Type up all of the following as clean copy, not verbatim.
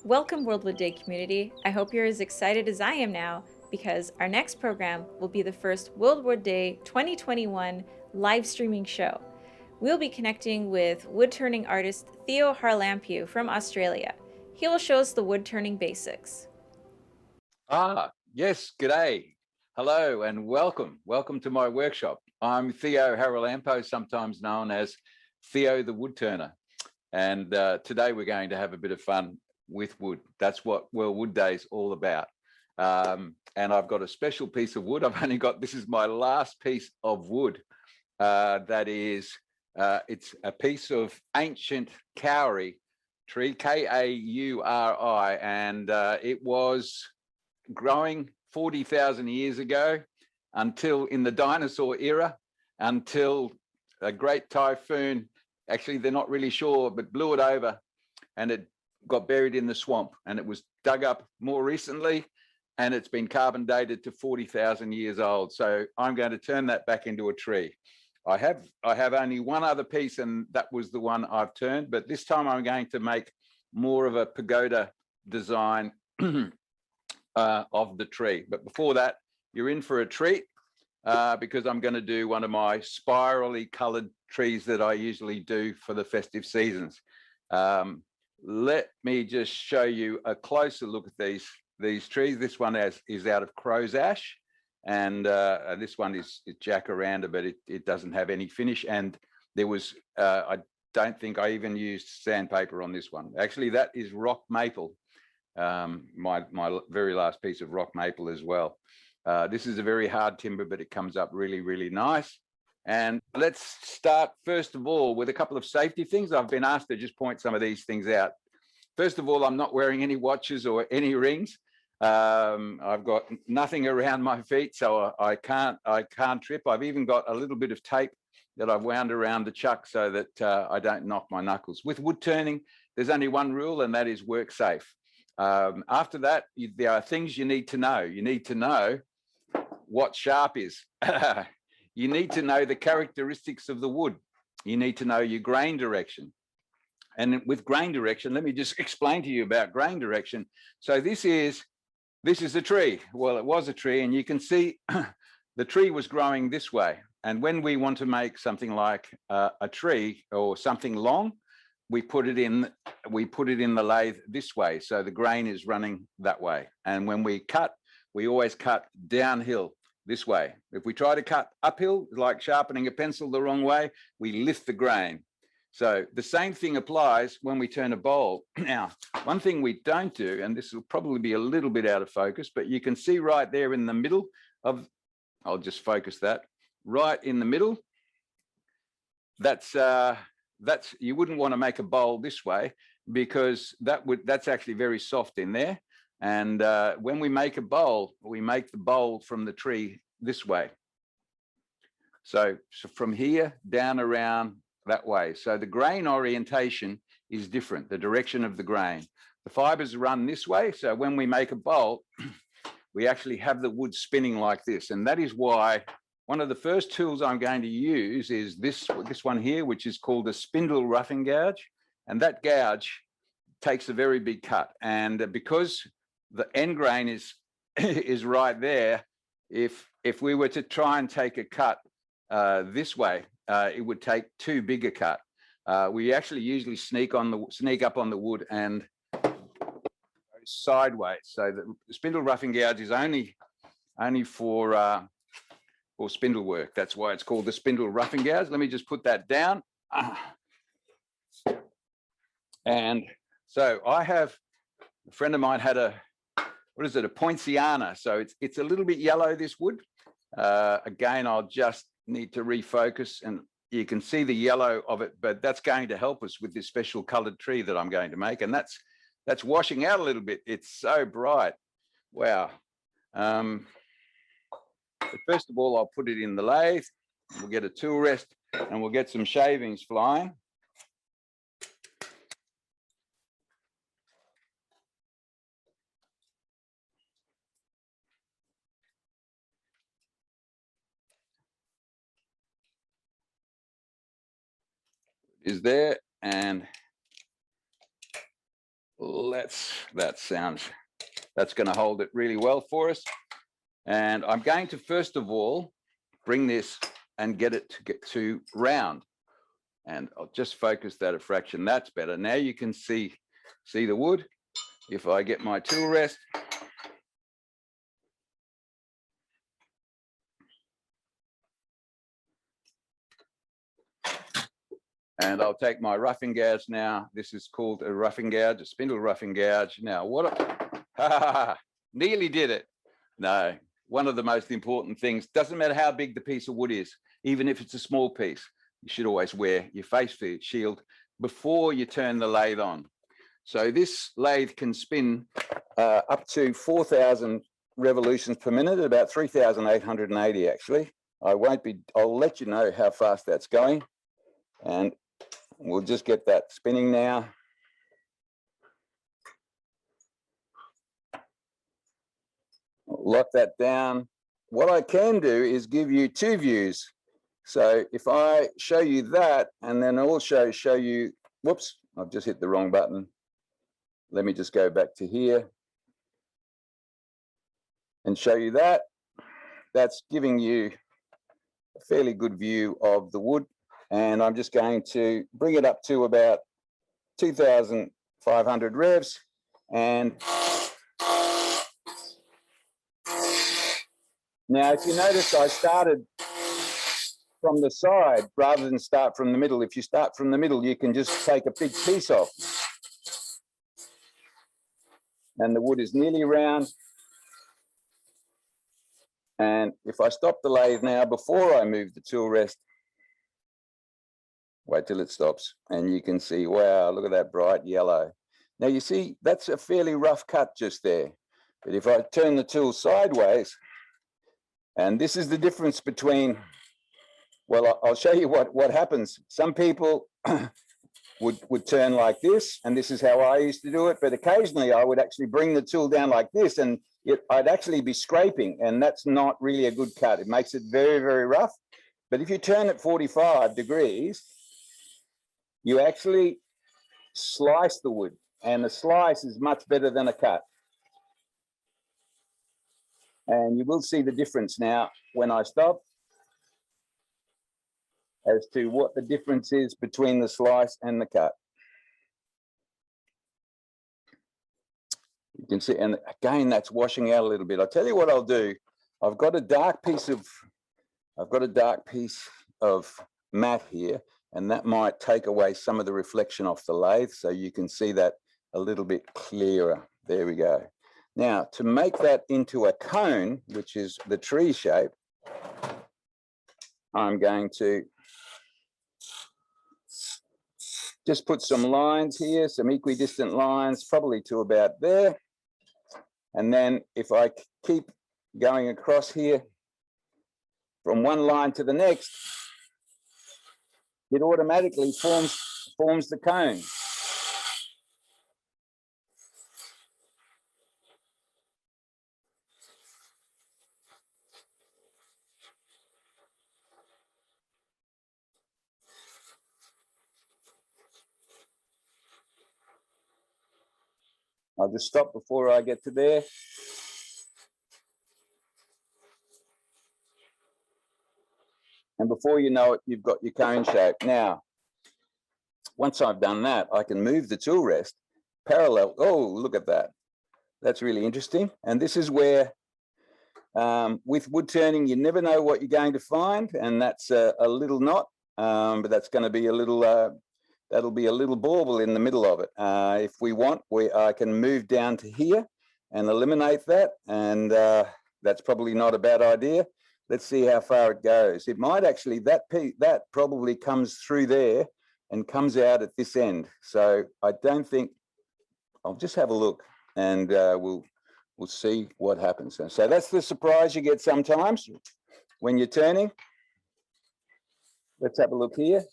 Welcome, WWD Day community. I hope you're as excited as I am now because our next program will be the first WWD Day 2021 live streaming show. We'll be connecting with woodturning artist Theo Haralampou from Australia. He will show us the woodturning basics. Yes, g'day. Hello and welcome. Welcome to my workshop. I'm Theo Haralampou, sometimes known as Theo the Woodturner. And today we're going to have a bit of fun with wood. That's what World Wood Day is all about. And I've got a special piece of wood. This is my last piece of wood. It's a piece of ancient kauri tree, Kauri, and it was growing 40,000 years ago until in the dinosaur era, until a great typhoon, actually they're not really sure, but blew it over and it got buried in the swamp, and it was dug up more recently and it's been carbon dated to 40,000 years old. So I'm going to turn that back into a tree. I have only one other piece, and that was the one I've turned, but this time I'm going to make more of a pagoda design of the tree. But before that, you're in for a treat because I'm going to do one of my spirally colored trees that I usually do for the festive seasons. Let me just show you a closer look at these trees. This one is out of crow's ash, and this one is jacaranda, but it doesn't have any finish. And there was, I don't think I even used sandpaper on this one. Actually, that is rock maple. My very last piece of rock maple as well. This is a very hard timber, but it comes up really, really nice. And let's start first of all with a couple of safety things. I've been asked to just point some of these things out. First of all, I'm not wearing any watches or any rings. I've got nothing around my feet, so I can't trip. I've even got a little bit of tape that I've wound around the chuck so that I don't knock my knuckles. With wood turning, there's only one rule, and that is work safe. After that, there are things you need to know. You need to know what sharp is. You need to know the characteristics of the wood. You need to know your grain direction. And with grain direction, let me just explain to you about grain direction. So this is a tree. Well, it was a tree, and you can see the tree was growing this way. And when we want to make something like a tree or something long, we put it in the lathe this way, so the grain is running that way. And when we cut, we always cut downhill this way. If we try to cut uphill, like sharpening a pencil the wrong way, we lift the grain. So the same thing applies when we turn a bowl. Now, one thing we don't do, and this will probably be a little bit out of focus, but you can see right there in the middle of, I'll just focus that, right in the middle, that's you wouldn't want to make a bowl this way, because that's actually very soft in there. And when we make a bowl, we make the bowl from the tree this way. So from here down around that way. So the grain orientation is different, the direction of the grain. The fibers run this way. So when we make a bowl, we actually have the wood spinning like this. And that is why one of the first tools I'm going to use is this one here, which is called a spindle roughing gouge. And that gouge takes a very big cut. And because the end grain is right there, if we were to try and take a cut this way, it would take too big a cut. We actually usually sneak up on the wood and go sideways. So the spindle roughing gouge is only for spindle work. That's why it's called the spindle roughing gouge. Let me just put that down. And so I have, a friend of mine had a poinciana. So it's a little bit yellow, this wood. Again, I'll just need to refocus, and you can see the yellow of it, but that's going to help us with this special colored tree that I'm going to make. And that's washing out a little bit. It's so bright. Wow. But first of all, I'll put it in the lathe. We'll get a tool rest and we'll get some shavings flying. Is there, and that's going to hold it really well for us. And I'm going to first of all bring this and get it to round. And I'll just focus that a fraction. That's better. Now you can see the wood. If I get my tool rest, and I'll take my roughing gouge now. This is called a roughing gouge, a spindle roughing gouge. Now, nearly did it. No, one of the most important things, doesn't matter how big the piece of wood is, even if it's a small piece, you should always wear your face shield before you turn the lathe on. So this lathe can spin up to 4,000 revolutions per minute, about 3,880 actually. I'll let you know how fast that's going. And we'll just get that spinning now. Lock that down. What I can do is give you two views. So if I show you that and then also show you, whoops, I've just hit the wrong button. Let me just go back to here and show you that. That's giving you a fairly good view of the wood. And I'm just going to bring it up to about 2,500 revs. And now, if you notice, I started from the side rather than start from the middle. If you start from the middle, you can just take a big piece off. And the wood is nearly round. And if I stop the lathe now, before I move the tool rest, wait till it stops, and you can see, wow, look at that bright yellow. Now you see, that's a fairly rough cut just there. But if I turn the tool sideways, and this is the difference between, well, I'll show you what happens. Some people would turn like this, and this is how I used to do it, but occasionally I would actually bring the tool down like this, and I'd actually be scraping, and that's not really a good cut. It makes it very, very rough. But if you turn it 45 degrees, you actually slice the wood, and a slice is much better than a cut. And you will see the difference now when I stop as to what the difference is between the slice and the cut. You can see, and again, that's washing out a little bit. I'll tell you what I'll do. I've got a dark piece of matte here, and that might take away some of the reflection off the lathe, so you can see that a little bit clearer. There we go. Now, to make that into a cone, which is the tree shape, I'm going to just put some lines here, some equidistant lines, probably to about there. And then if I keep going across here from one line to the next, it automatically forms the cone. I'll just stop before I get to there. And before you know it, you've got your cone shape. Now, once I've done that, I can move the tool rest parallel. Oh, look at that. That's really interesting. And this is where, with wood turning, you never know what you're going to find. And that's a little knot, but that's going to be a little, that'll be a little bauble in the middle of it. If we want, I can move down to here and eliminate that. And that's probably not a bad idea. Let's see how far it goes. It might actually, that probably comes through there and comes out at this end. So I don't think, I'll just have a look, and we'll see what happens. So that's the surprise you get sometimes when you're turning. Let's have a look here.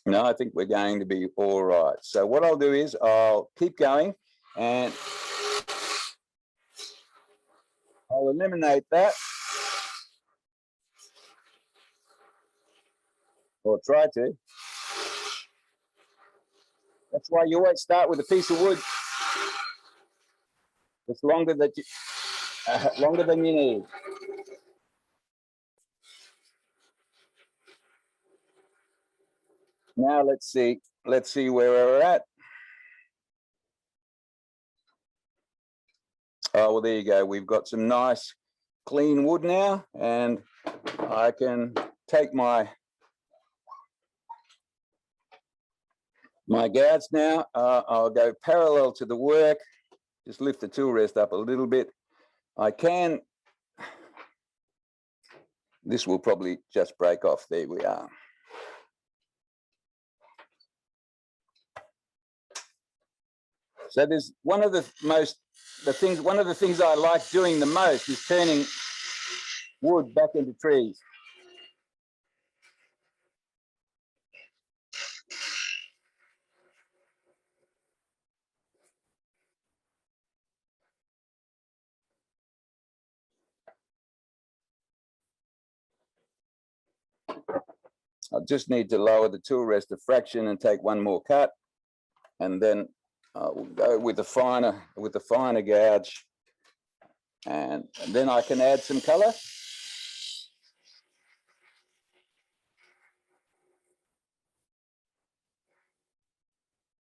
No, I think we're going to be all right. So what I'll do is I'll keep going, and I'll eliminate that. or try to. That's why you always start with a piece of wood that's longer than you need. Now let's see where we're at. Oh, well, there you go. We've got some nice clean wood now, and I can take my guards now. I'll go parallel to the work, just lift the tool rest up a little bit. This will probably just break off. There we are. So there's one of the things I like doing the most is turning wood back into trees. I just need to lower the tool rest a fraction and take one more cut, and then I'll go with the finer gouge, and then I can add some color.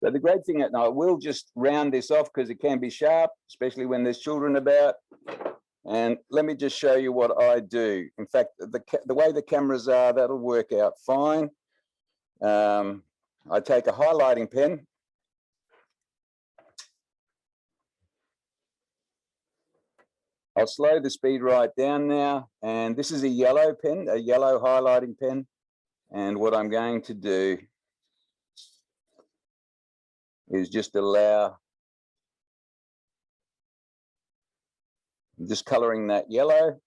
So the great thing, and I will just round this off because it can be sharp, especially when there's children about. And let me just show you what I do. In fact, the way the cameras are, that'll work out fine. I take a highlighting pen. I'll slow the speed right down now. And this is a yellow pen, a yellow highlighting pen. And what I'm going to do is just allow, just coloring that yellow.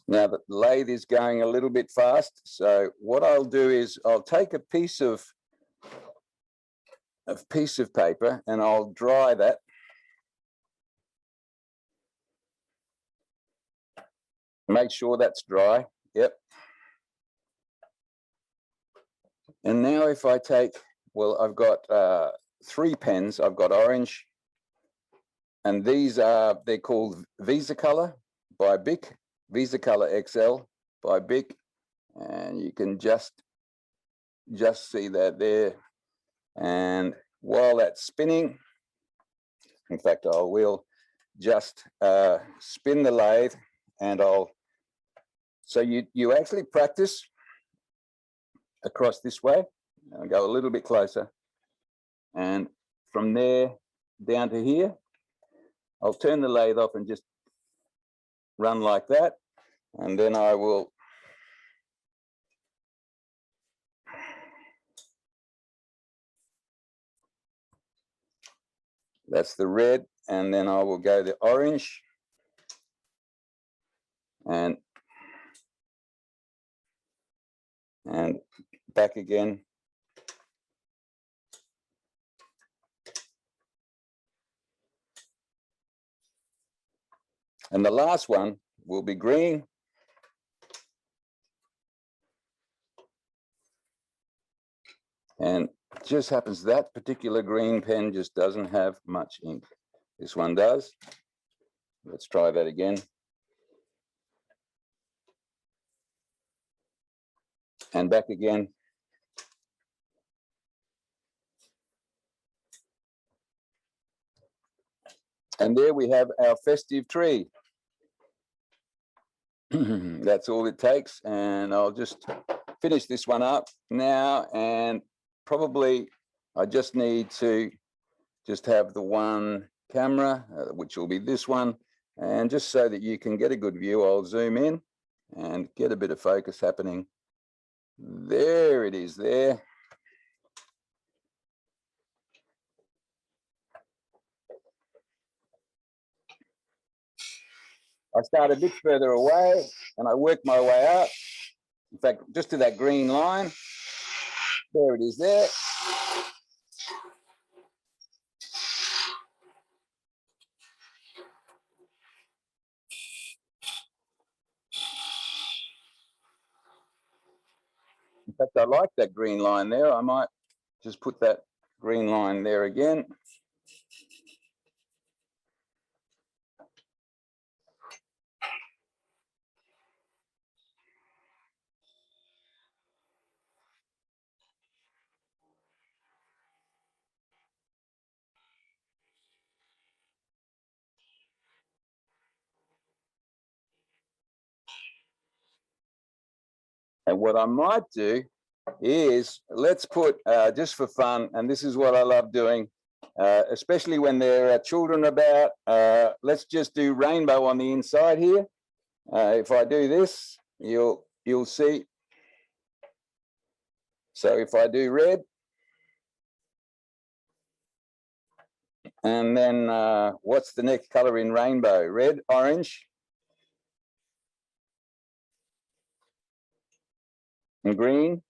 Now the lathe is going a little bit fast. So what I'll do is I'll take a piece of paper and I'll dry that. Make sure that's dry. Yep. And now if I take, well, I've got 3 pens. I've got orange, and they're called Visa Color by Bic, Visa Color XL by Bic, and you can just see that there. And while that's spinning, in fact, I will just spin the lathe, and so you actually practice across this way. I'll go a little bit closer, and from there down to here, I'll turn the lathe off and just run like that, and then I will that's the red, and then I will go the orange, and back again. And the last one will be green. And it just happens that particular green pen just doesn't have much ink. This one does. Let's try that again. And back again. And there we have our festive tree. That's all it takes. And I'll just finish this one up now. And probably I just need to just have the one camera, which will be this one. And just so that you can get a good view, I'll zoom in and get a bit of focus happening. There it is there. I start a bit further away and I work my way up. In fact, just to that green line. There it is there. In fact, I like that green line there. I might just put that green line there again. And what I might do is, let's put, just for fun, and this is what I love doing, especially when there are children about, let's just do rainbow on the inside here. If I do this, you'll see. So if I do red, and then what's the next color in rainbow? Red, orange, and green,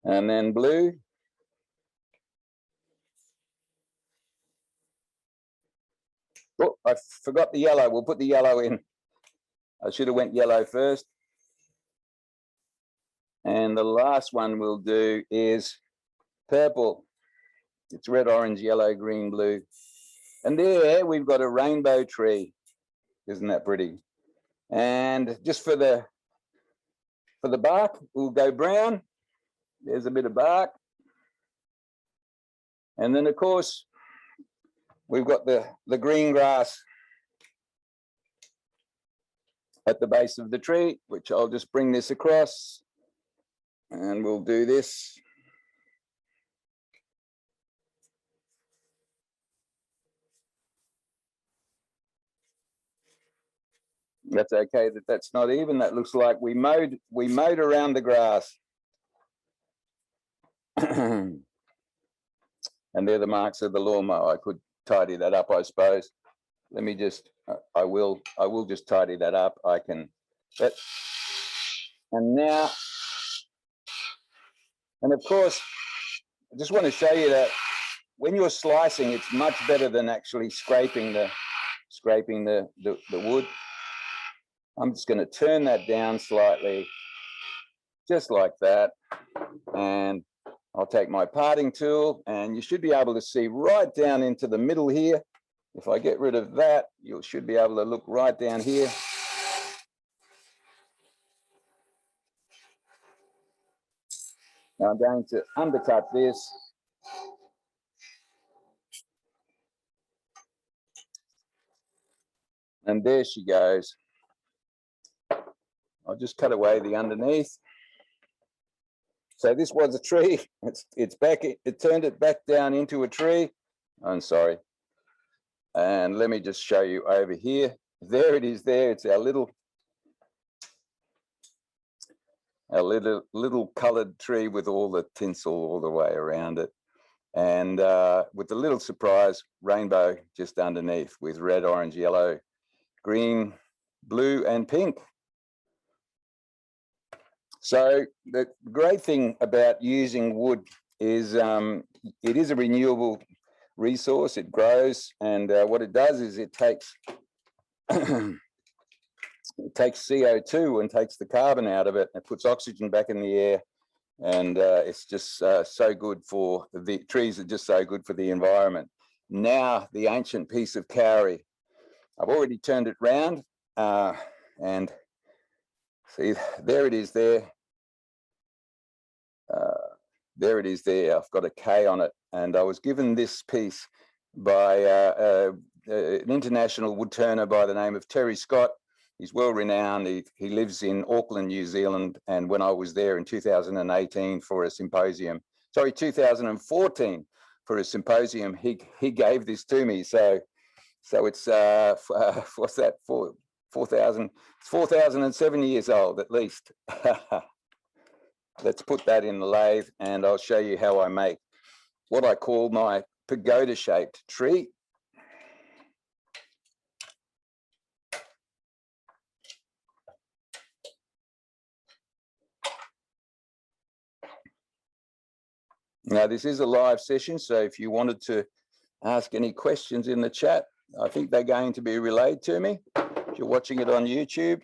and then blue. Oh, I forgot the yellow. We'll put the yellow in. I should have went yellow first. And the last one we'll do is purple. It's red, orange, yellow, green, blue. And there we've got a rainbow tree. Isn't that pretty? And just for the bark, we'll go brown. There's a bit of bark. And then of course, we've got the green grass at the base of the tree, which I'll just bring this across, and we'll do this. That's okay that that's not even. That looks like we mowed around the grass. And they're the marks of the lawnmower. I could tidy that up, I suppose. Let me just, I will just tidy that up. I can, and now, and of course, I just want to show you that when you're slicing, it's much better than actually scraping the wood. I'm just going to turn that down slightly, just like that. And I'll take my parting tool, and you should be able to see right down into the middle here. If I get rid of that, you should be able to look right down here. Now I'm going to undercut this. And there she goes. I'll just cut away the underneath. So this was a tree. It's back. It turned it back down into a tree. I'm sorry. And let me just show you over here. There it is. There. It's our little coloured tree with all the tinsel all the way around it, and with the little surprise rainbow just underneath with red, orange, yellow, green, blue, and pink. So the great thing about using wood is it is a renewable resource. It grows, and what it does is it takes it takes CO2 and takes the carbon out of it. It puts oxygen back in the air, and it's just so good for the trees. Are just so good for the environment. Now the ancient piece of kauri. I've already turned it round, and see, there it is there. There it is there. I've got a K on it, and I was given this piece by an international woodturner by the name of Terry Scott. He's well renowned. He lives in Auckland, New Zealand, and when I was there in 2018 for a symposium, sorry, 2014 for a symposium, he gave this to me. So it's what's that, 4,007 years old at least. Let's put that in the lathe, and I'll show you how I make what I call my pagoda-shaped tree. Now, this is a live session, so if you wanted to ask any questions in the chat, I think they're going to be relayed to me. If you're watching it on YouTube.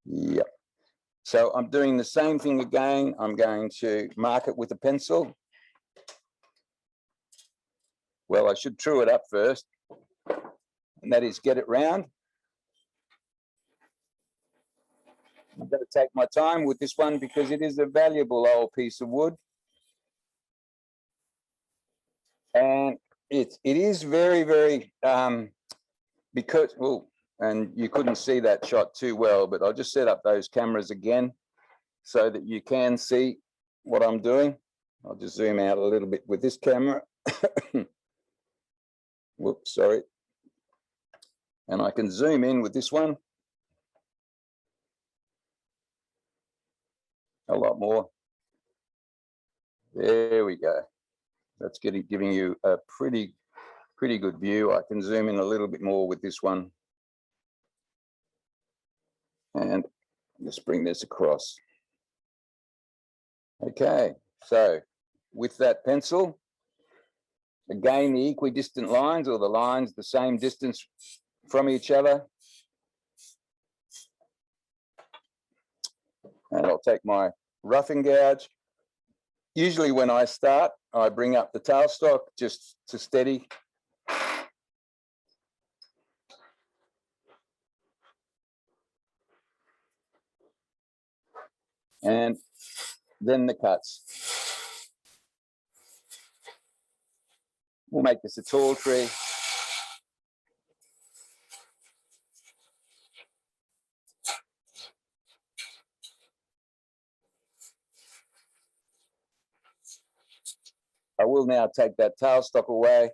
Yep. So I'm doing the same thing again. I'm going to mark it with a pencil. Well, I should true it up first, and that is get it round. I'm going to take my time with this one because it is a valuable old piece of wood. And it is very, very, because, well, and you couldn't see that shot too well, but I'll just set up those cameras again so that you can see what I'm doing. I'll just zoom out a little bit with this camera. Whoops, sorry. And I can zoom in with this one a lot more. There we go. That's giving you a pretty good view. I can zoom in a little bit more with this one. And just bring this across. Okay, so with that pencil, again, the equidistant lines, or the lines the same distance from each other. And I'll take my roughing gouge. Usually when I start, I bring up the tailstock just to steady. And then the cuts. We'll make this a tall tree. I will now take that tailstock away.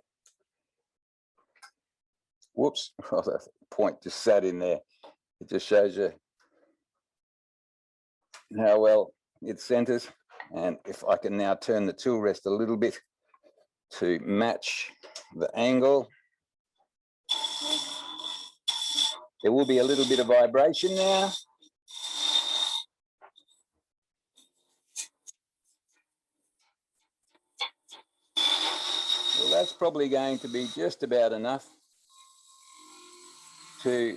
Whoops, oh, that point just sat in there. It just shows you how well it centers. And if I can now turn the tool rest a little bit to match the angle. There will be a little bit of vibration now. Well, that's probably going to be just about enough to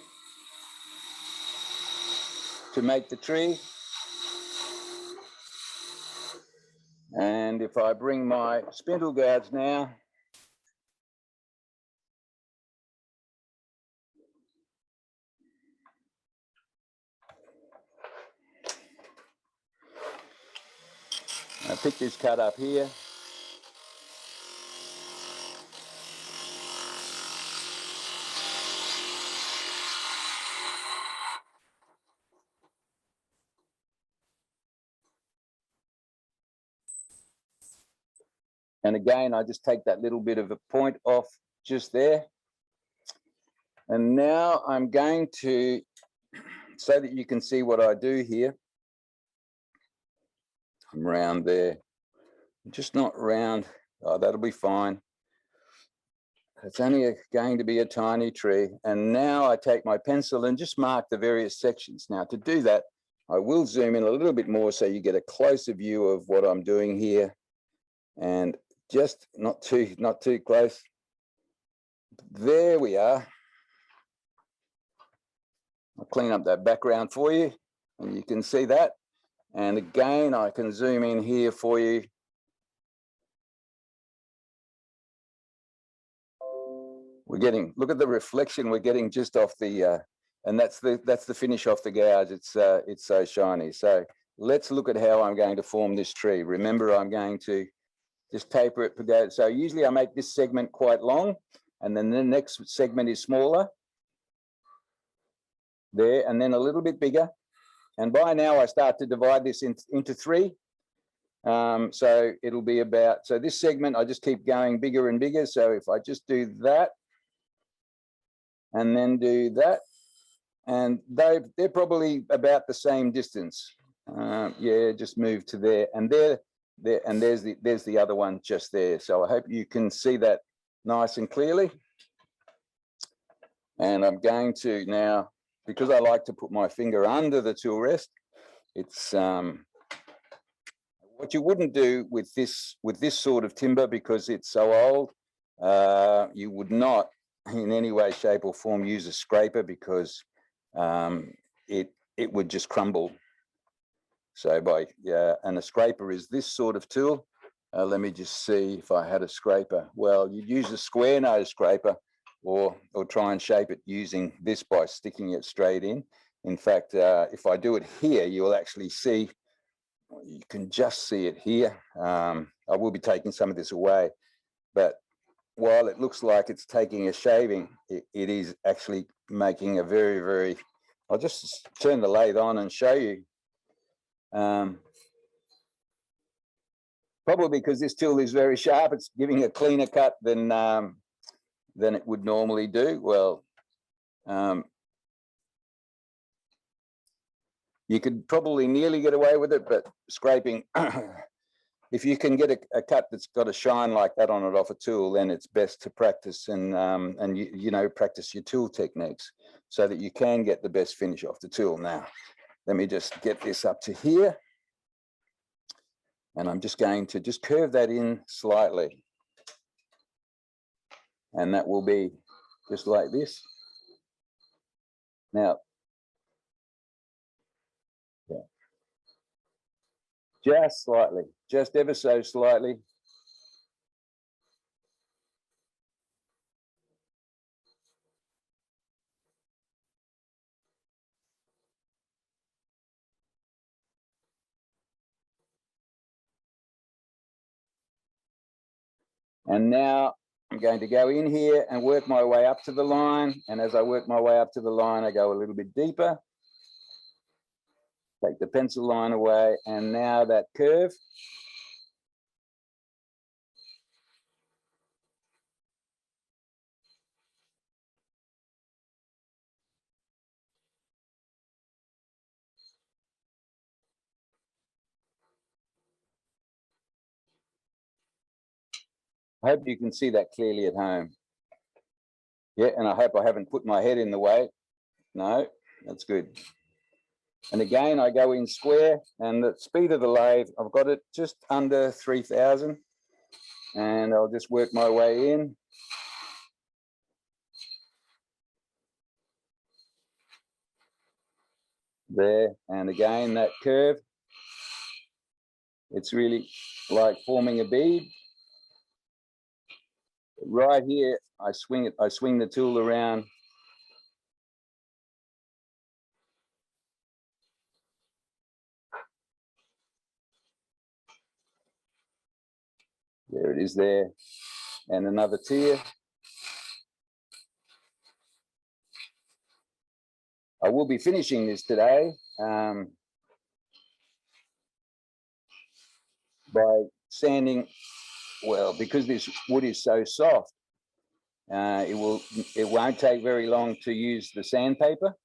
make the tree. And if I bring my spindle gouge now, I pick this cut up here. And again, I just take that little bit of a point off just there. And now I'm going to, so that you can see what I do here, I'm round there, just not round. Oh, that'll be fine. It's only going to be a tiny tree. And now I take my pencil and just mark the various sections. Now to do that, I will zoom in a little bit more so you get a closer view of what I'm doing here. And just not too close. There we are. I'll clean up that background for you, and you can see that. And again, I can zoom in here for you. We're getting, look at the reflection we're getting just off the, and that's the finish off the gouge. It's so shiny. So let's look at how I'm going to form this tree. Remember, I'm going to just taper it Pagoda. So usually I make this segment quite long, and then the next segment is smaller. There, and then a little bit bigger. And by now I start to divide this into three. So it'll be about, so this segment, I just keep going bigger and bigger. So if I just do that, and then do that, and they're probably about the same distance. Yeah, just move to there, and there, and there's the other one just there. So I hope you can see that nice and clearly. And I'm going to now, because I like to put my finger under the tool rest, It's what you wouldn't do with this sort of timber, because it's so old. You would not in any way, shape or form use a scraper, because it would just crumble. So and a scraper is this sort of tool. Let me just see if I had a scraper. Well, you'd use a square nose scraper, or try and shape it using this by sticking it straight in. In fact, if I do it here, you'll actually see, you can just see it here. I will be taking some of this away, but while it looks like it's taking a shaving, it is actually making a very, very, I'll just turn the lathe on and show you. Probably because this tool is very sharp, it's giving a cleaner cut than it would normally do. Well, you could probably nearly get away with it, but scraping, if you can get a cut that's got a shine like that on it off a tool, then it's best to practice and you know, practice your tool techniques so that you can get the best finish off the tool. Now, let me just get this up to here. And I'm just going to just curve that in slightly. And that will be just like this. Now, yeah, just slightly, just ever so slightly. And now I'm going to go in here and work my way up to the line. And as I work my way up to the line, I go a little bit deeper. Take the pencil line away, and now that curve. I hope you can see that clearly at home. Yeah, and I hope I haven't put my head in the way. No, that's good. And again, I go in square, and the speed of the lathe, I've got it just under 3,000. And I'll just work my way in. There, and again, that curve. It's really like forming a bead. Right here, I swing the tool around. There it is there. And another tier. I will be finishing this today by sanding. Well, because this wood is so soft, it won't take very long to use the sandpaper.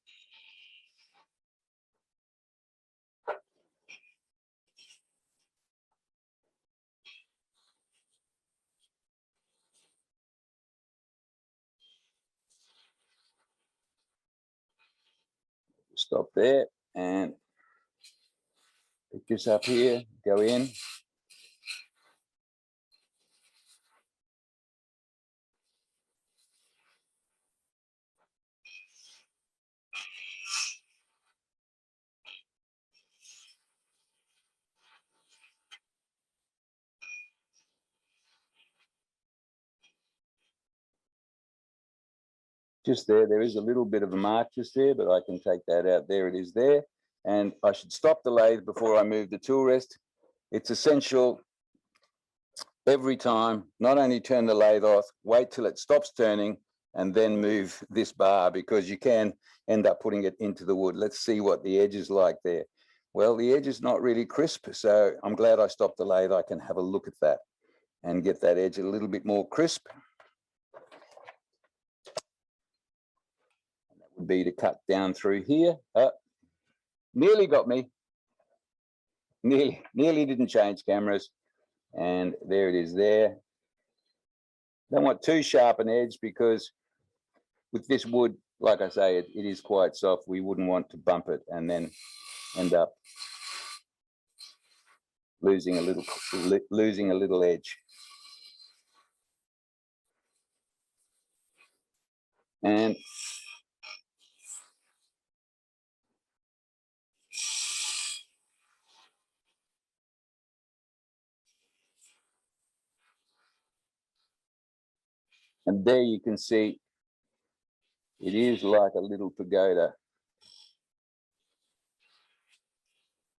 Stop there and pick this up here, go in. Just there is a little bit of a mark just there, but I can take that out. There it is there. And I should stop the lathe before I move the tool rest. It's essential every time, not only turn the lathe off, wait till it stops turning, and then move this bar, because you can end up putting it into the wood. Let's see what the edge is like there. Well, the edge is not really crisp, so I'm glad I stopped the lathe. I can have a look at that and get that edge a little bit more crisp. And that would be to cut down through here. Nearly got me. Nearly didn't change cameras. And there it is there. Don't want too sharp an edge, because with this wood, like I say, it is quite soft. We wouldn't want to bump it and then end up losing a little edge. And there you can see it is like a little pagoda.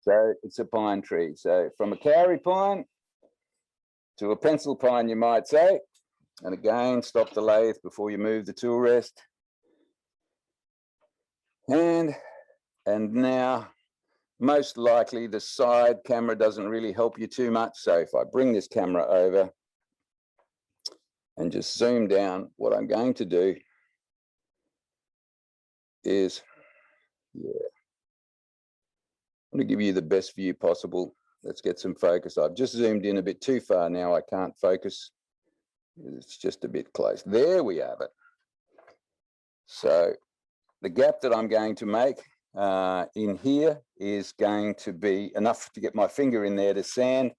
So it's a pine tree. So from a kauri pine to a pencil pine, you might say. And again, stop the lathe before you move the tool rest. And now, most likely the side camera doesn't really help you too much. So if I bring this camera over and just zoom down, what I'm going to do is, I'm going to give you the best view possible. Let's get some focus. I've just zoomed in a bit too far now. I can't focus. It's just a bit close. There we have it. So the gap that I'm going to make in here is going to be enough to get my finger in there to sand.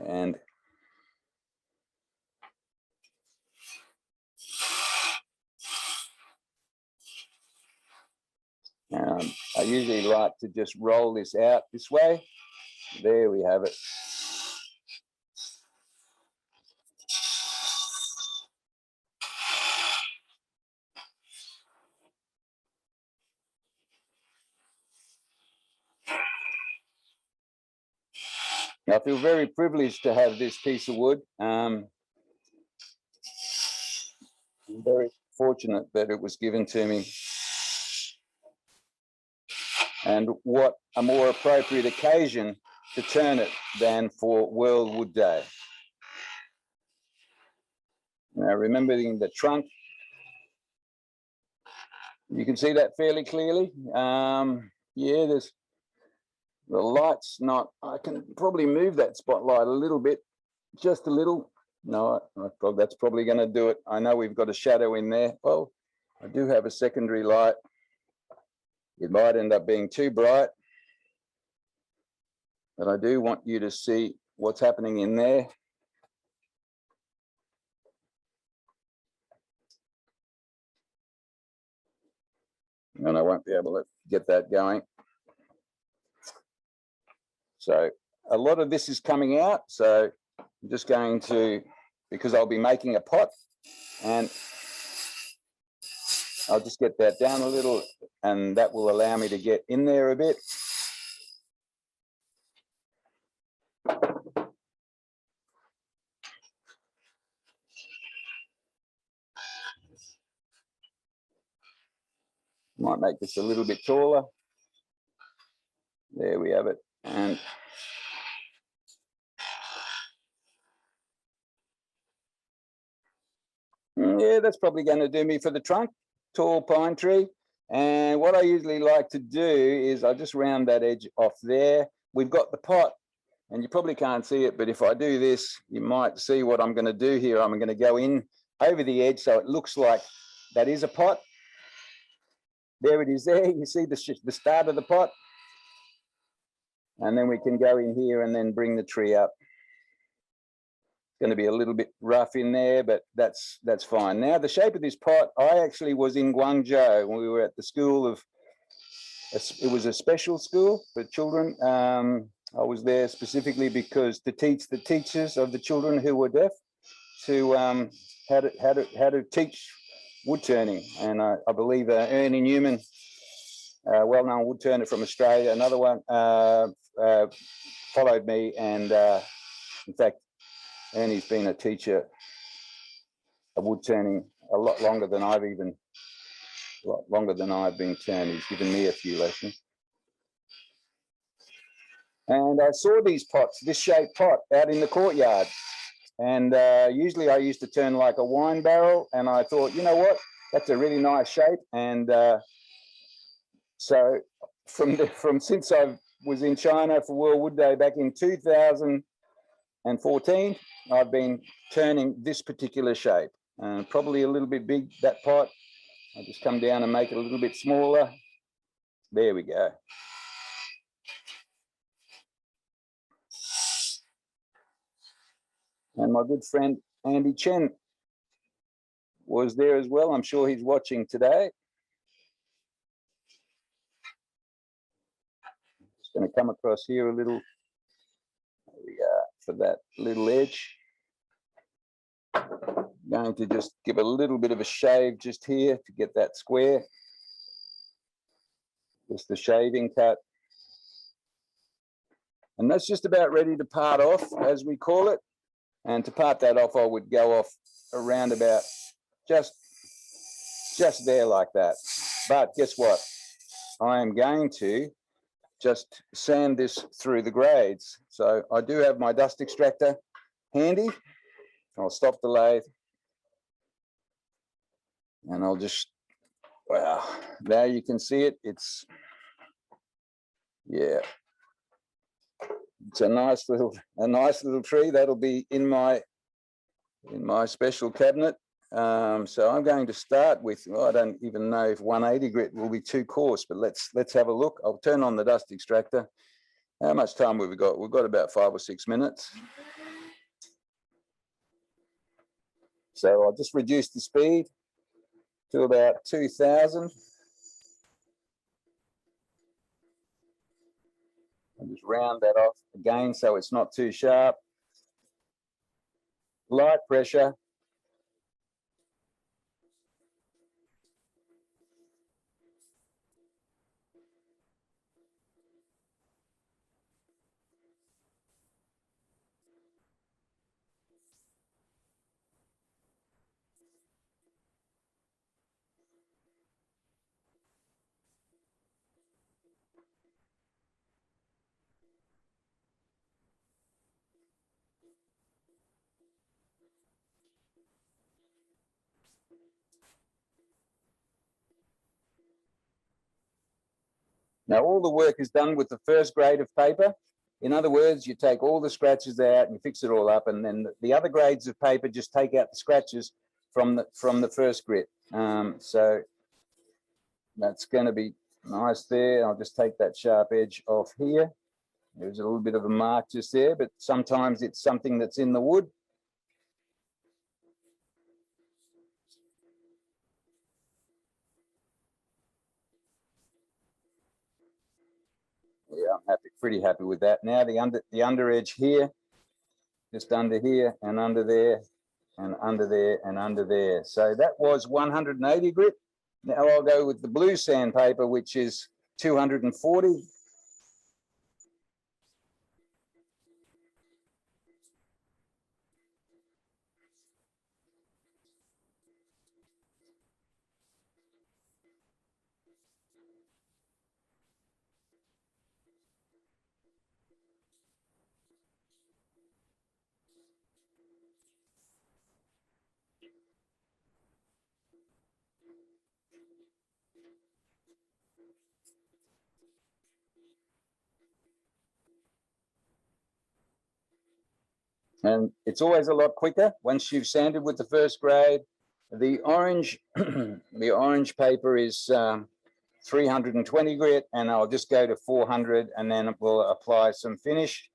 And I usually like to just roll this out this way. There we have it. I feel very privileged to have this piece of wood. I'm very fortunate that it was given to me. And what a more appropriate occasion to turn it than for World Wood Day. Now, remembering the trunk, you can see that fairly clearly. Yeah, there's the light's not, I can probably move that spotlight a little bit, just a little. No, that's probably going to do it. I know we've got a shadow in there. Well, I do have a secondary light. It might end up being too bright, but I do want you to see what's happening in there. And I won't be able to get that going. So a lot of this is coming out. So I'm just going to, because I'll be making a pot, and I'll just get that down a little, and that will allow me to get in there a bit. Might make this a little bit taller. There we have it. And yeah, that's probably going to do me for the trunk. Tall pine tree. And what I usually like to do is I just round that edge off there. We've got the pot, and you probably can't see it, but if I do this, you might see what I'm going to do here. I'm going to go in over the edge so it looks like that is a pot. There it is there. You see the start of the pot. And then we can go in here and then bring the tree up. It's going to be a little bit rough in there, but that's fine. Now, the shape of this pot, I actually was in Guangzhou when we were at the school of, it was a special school for children. I was there specifically because to teach the teachers of the children who were deaf to how to teach wood turning. And I believe Ernie Newman, well-known wood turner from Australia, another one, followed me. And in fact, Ernie's been a teacher of wood turning a lot longer than I've been turned. He's given me a few lessons. And I saw these pots, this shaped pot, out in the courtyard. And usually I used to turn like a wine barrel, and I thought, you know what, that's a really nice shape. And so since I was in China for World Wood Day back in 2014, I've been turning this particular shape. Probably a little bit big, that pot. I'll just come down and make it a little bit smaller. There we go. And my good friend Andy Chen was there as well. I'm sure he's watching today. Just going to come across here a little. There we are, for that little edge. Going to just give a little bit of a shave just here to get that square. Just the shaving cut. And that's just about ready to part off, as we call it. And to part that off, I would go off around about just there like that. But guess what? I am going to just sand this through the grades. So I do have my dust extractor handy. I'll stop the lathe. And I'll just, wow, there you can see it. It's, yeah. It's a nice little tree that'll be in my special cabinet. So I'm going to start with, well, I don't even know if 180 grit will be too coarse, but let's have a look. I'll turn on the dust extractor. How much time have we got? We've got about 5 or 6 minutes. So I'll just reduce the speed to about 2000. And just round that off again so it's not too sharp. Light pressure. Now, all the work is done with the first grade of paper. In other words, you take all the scratches out and you fix it all up, and then the other grades of paper just take out the scratches from the first grit. So that's going to be nice there. I'll just take that sharp edge off here. There's a little bit of a mark just there, but sometimes it's something that's in the wood. Yeah, I'm pretty happy with that. Now the under edge here, just under here and under there and under there and under there. So that was 180 grit. Now I'll go with the blue sandpaper, which is 240. And it's always a lot quicker once you've sanded with the first grade. The orange, the orange paper is 320 grit, and I'll just go to 400, and then we'll apply some finish.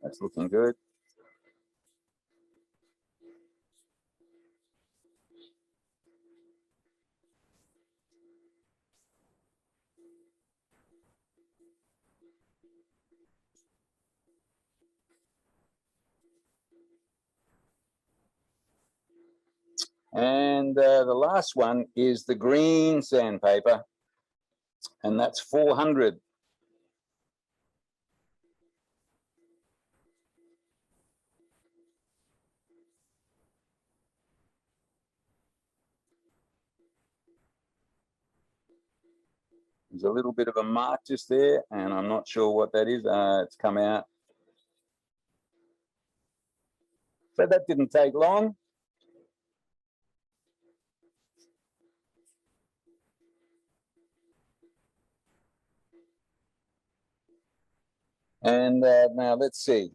That's looking good. And the last one is the green sandpaper, and that's 400. There's a little bit of a mark just there, and I'm not sure what that is. It's come out. So that didn't take long. And now let's see.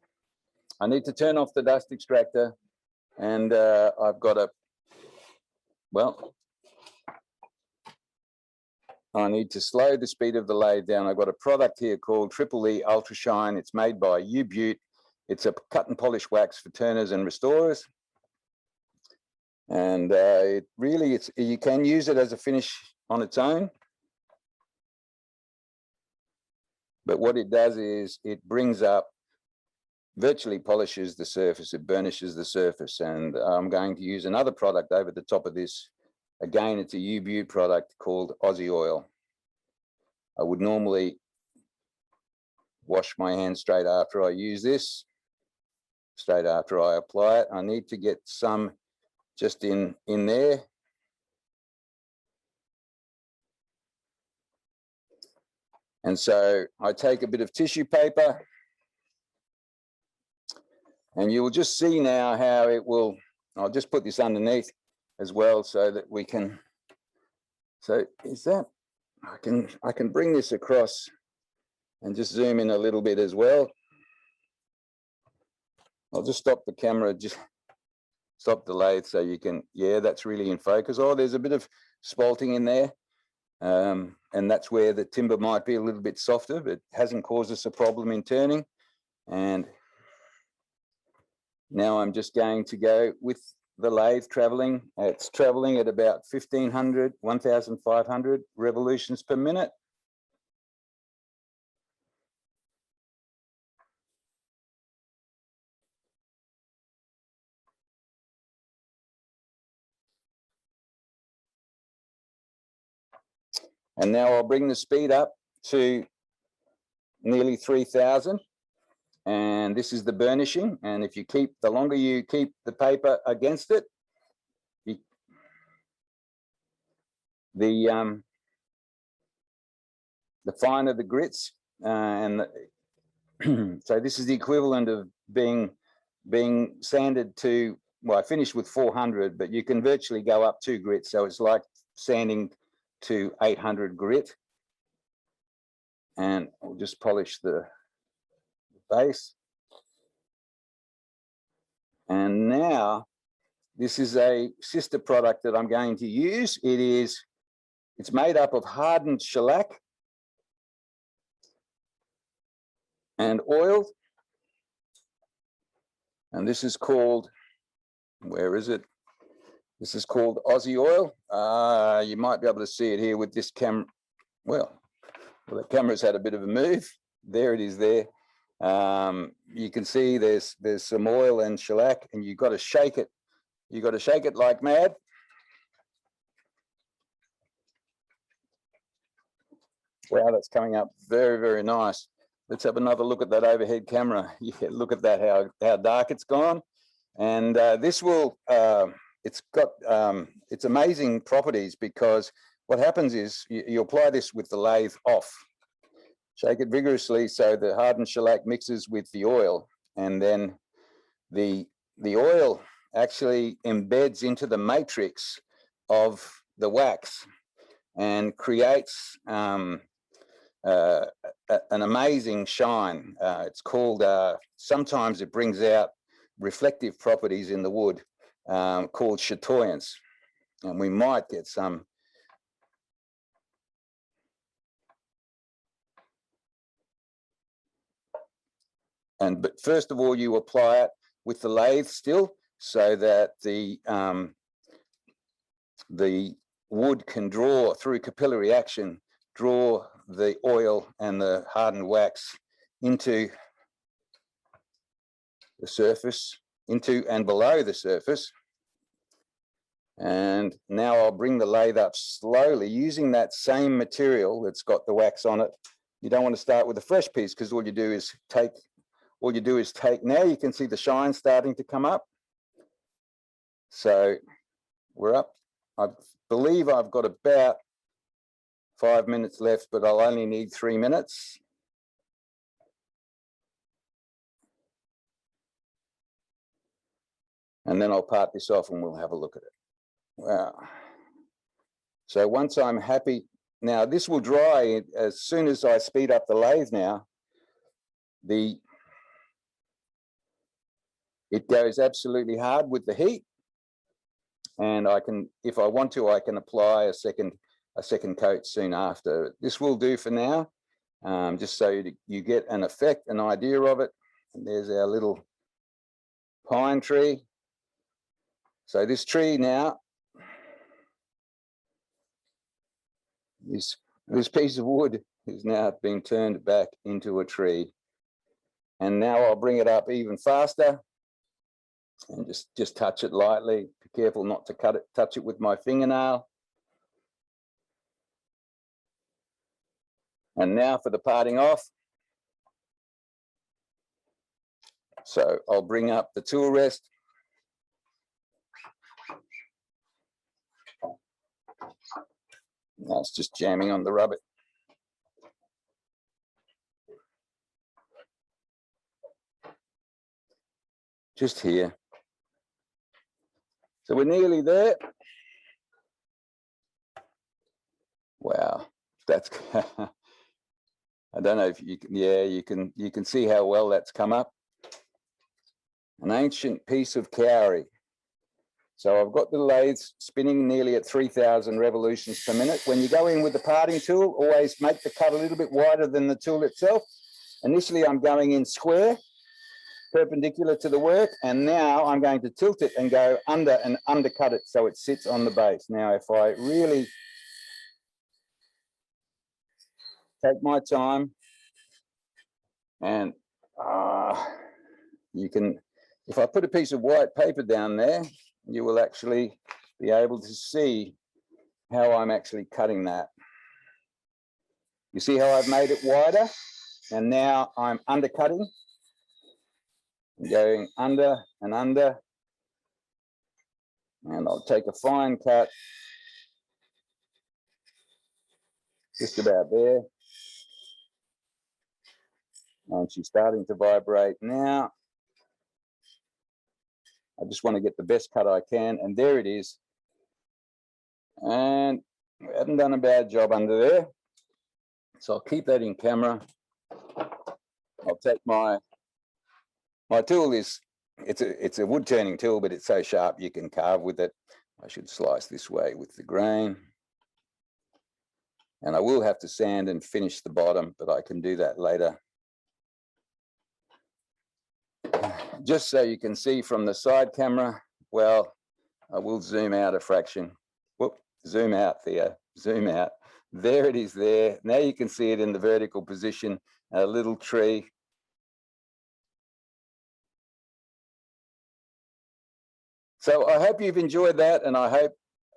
I need to turn off the dust extractor, and I've got a, well, I need to slow the speed of the lathe down. I've got a product here called Triple E Ultra Shine. It's made by U-Butte. It's a cut and polish wax for turners and restorers. And you can use it as a finish on its own. But what it does is it brings up, virtually polishes the surface, it burnishes the surface. And I'm going to use another product over the top of this. Again, it's a U-Butte product called Aussie Oil. I would normally wash my hands straight after I use this, straight after I apply it. I need to get some just in there. And so I take a bit of tissue paper, and you will just see now how it will, I'll just put this underneath as well so that we can, so is that, I can bring this across and just zoom in a little bit as well. I'll just stop the camera, just stop the lathe so you can, yeah, that's really in focus. Oh, there's a bit of spalting in there. And that's where the timber might be a little bit softer, but it hasn't caused us a problem in turning. And now I'm just going to go with the lathe traveling. It's traveling at about 1,500 revolutions per minute. And now I'll bring the speed up to nearly 3,000. And this is the burnishing. And if you keep, the longer you keep the paper against it, the finer the grits. So this is the equivalent of being sanded to, well, I finished with 400, but you can virtually go up 2 grits. So it's like sanding to 800 grit. And I'll just polish the base. And now this is a sister product that I'm going to use. It's made up of hardened shellac and oiled. And this is called, where is it? This is called Aussie Oil. You might be able to see it here with this camera. Well, the camera's had a bit of a move. There it is there. You can see there's some oil and shellac, and you've got to shake it. You've got to shake it like mad. Wow, that's coming up very, very nice. Let's have another look at that overhead camera. Yeah, look at that, how dark it's gone. And this will, it's got its amazing properties, because what happens is you apply this with the lathe off. Shake it vigorously so the hardened shellac mixes with the oil, and then the oil actually embeds into the matrix of the wax and creates an amazing shine. It's called, sometimes it brings out reflective properties in the wood called chatoyance, and we might get some. But first of all, you apply it with the lathe still, so that the wood can draw through capillary action, draw the oil and the hardened wax into the surface, into and below the surface. And now I'll bring the lathe up slowly using that same material that's got the wax on it. You don't want to start with a fresh piece, because all you do is take, now you can see the shine starting to come up. So we're up. I believe I've got about 5 minutes left, but I'll only need 3 minutes. And then I'll part this off and we'll have a look at it. Wow. So once I'm happy, now this will dry as soon as I speed up the lathe now. It goes absolutely hard with the heat. And I can, if I want to, I can apply a second a second coat soon after. This will do for now, just so you get an effect, an idea of it. And there's our little pine tree. So this tree now, this piece of wood is now being turned back into a tree. And now I'll bring it up even faster and just touch it lightly. Be careful not to touch it with my fingernail. And now for the parting off. So I'll bring up the tool rest. Now it's just jamming on the rubber. Just here. So we're nearly there. Wow, that's I don't know if you can, yeah, you can see how well that's come up. An ancient piece of cowrie. So I've got the lathes spinning nearly at 3,000 revolutions per minute. When you go in with the parting tool, always make the cut a little bit wider than the tool itself. Initially, I'm going in square, perpendicular to the work, and now I'm going to tilt it and go under and undercut it so it sits on the base. Now, if I really take my time, and you can, if I put a piece of white paper down there, you will actually be able to see how I'm actually cutting that. You see how I've made it wider? And now I'm undercutting, going under and under. And I'll take a fine cut, just about there. And she's starting to vibrate now. I just want to get the best cut I can, and there it is. And we haven't done a bad job under there. So I'll keep that in camera. I'll take my tool is, it's a wood turning tool, but it's so sharp you can carve with it. I should slice this way with the grain. And I will have to sand and finish the bottom, but I can do that later. Just so you can see from the side camera, well, I will zoom out a fraction. Whoop, zoom out, Theo, zoom out. There it is there. Now you can see it in the vertical position, a little tree. So I hope you've enjoyed that, and I hope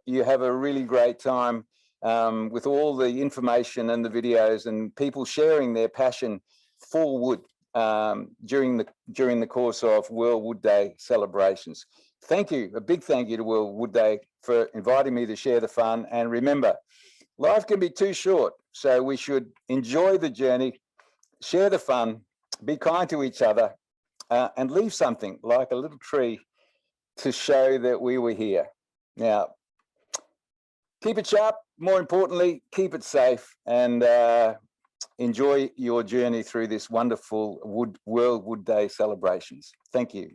you have a really great time with all the information and the videos and people sharing their passion for wood during the course of World Wood Day celebrations. Thank you, a big thank you to World Wood Day for inviting me to share the fun. And remember, life can be too short, so we should enjoy the journey, share the fun, be kind to each other, and leave something like a little tree to show that we were here. Now, keep it sharp, more importantly, keep it safe, and enjoy your journey through this wonderful World Wood Day celebrations. Thank you.